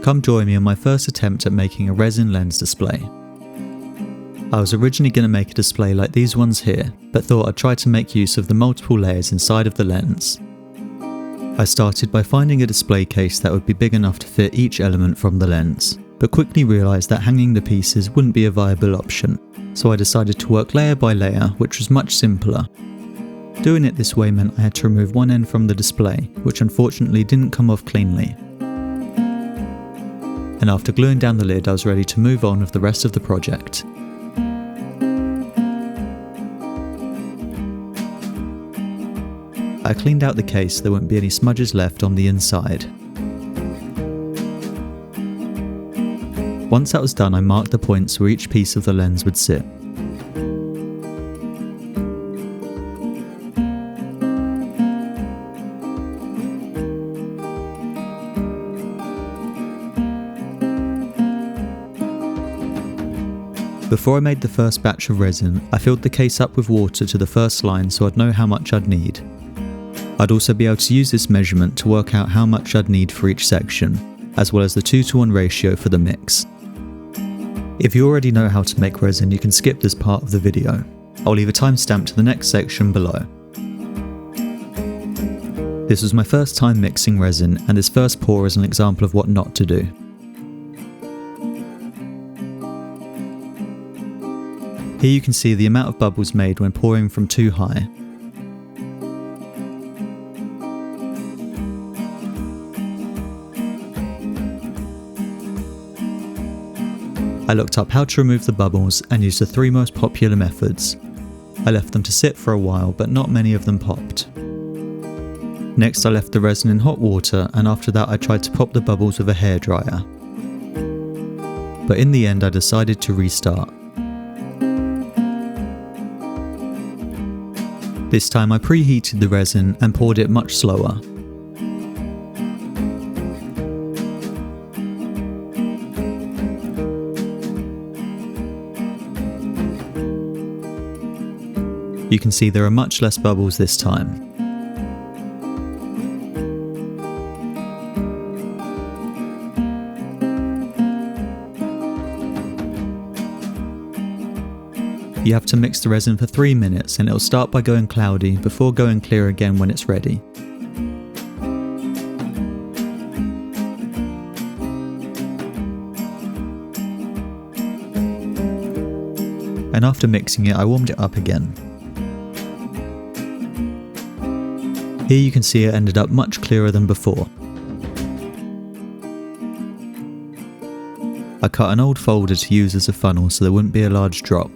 come join me on my first attempt at making a resin lens display. I was originally going to make a display like these ones here, but thought I'd try to make use of the multiple layers inside of the lens. I started by finding a display case that would be big enough to fit each element from the lens, but quickly realised that hanging the pieces wouldn't be a viable option, so I decided to work layer by layer, which was much simpler. Doing it this way meant I had to remove one end from the display, which unfortunately didn't come off cleanly. And after gluing down the lid, I was ready to move on with the rest of the project. I cleaned out the case so there wouldn't be any smudges left on the inside. Once that was done, I marked the points where each piece of the lens would sit. Before I made the first batch of resin, I filled the case up with water to the first line so I'd know how much I'd need. I'd also be able to use this measurement to work out how much I'd need for each section, as well as the 2:1 ratio for the mix. If you already know how to make resin, you can skip this part of the video. I'll leave a timestamp to the next section below. This was my first time mixing resin, and this first pour is an example of what not to do. Here you can see the amount of bubbles made when pouring from too high. I looked up how to remove the bubbles and used the 3 most popular methods. I left them to sit for a while, but not many of them popped. Next I left the resin in hot water, and after that I tried to pop the bubbles with a hairdryer. But in the end I decided to restart. This time I preheated the resin and poured it much slower. You can see there are much less bubbles this time. You have to mix the resin for 3 minutes and it'll start by going cloudy before going clear again when it's ready. And after mixing it, I warmed it up again. Here you can see it ended up much clearer than before. I cut an old folder to use as a funnel so there wouldn't be a large drop,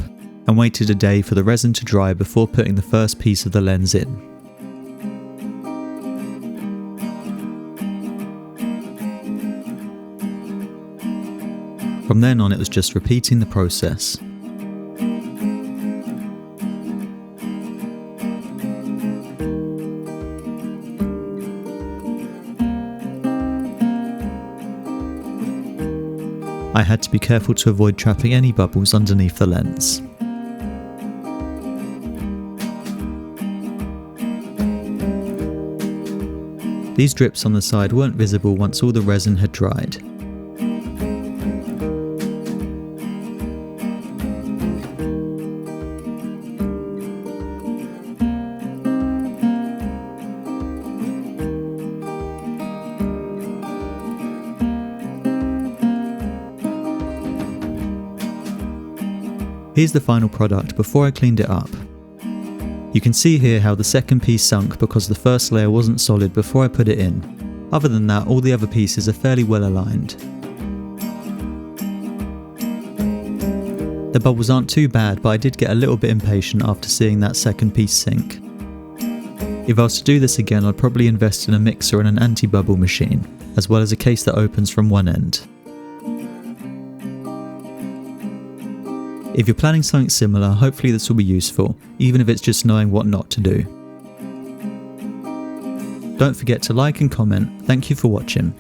and waited a day for the resin to dry before putting the first piece of the lens in. From then on it was just repeating the process. I had to be careful to avoid trapping any bubbles underneath the lens. These drips on the side weren't visible once all the resin had dried. Here's the final product before I cleaned it up. You can see here how the second piece sunk because the first layer wasn't solid before I put it in. Other than that, all the other pieces are fairly well aligned. The bubbles aren't too bad, but I did get a little bit impatient after seeing that second piece sink. If I was to do this again, I'd probably invest in a mixer and an anti-bubble machine, as well as a case that opens from one end. If you're planning something similar, hopefully this will be useful, even if it's just knowing what not to do. Don't forget to like and comment. Thank you for watching.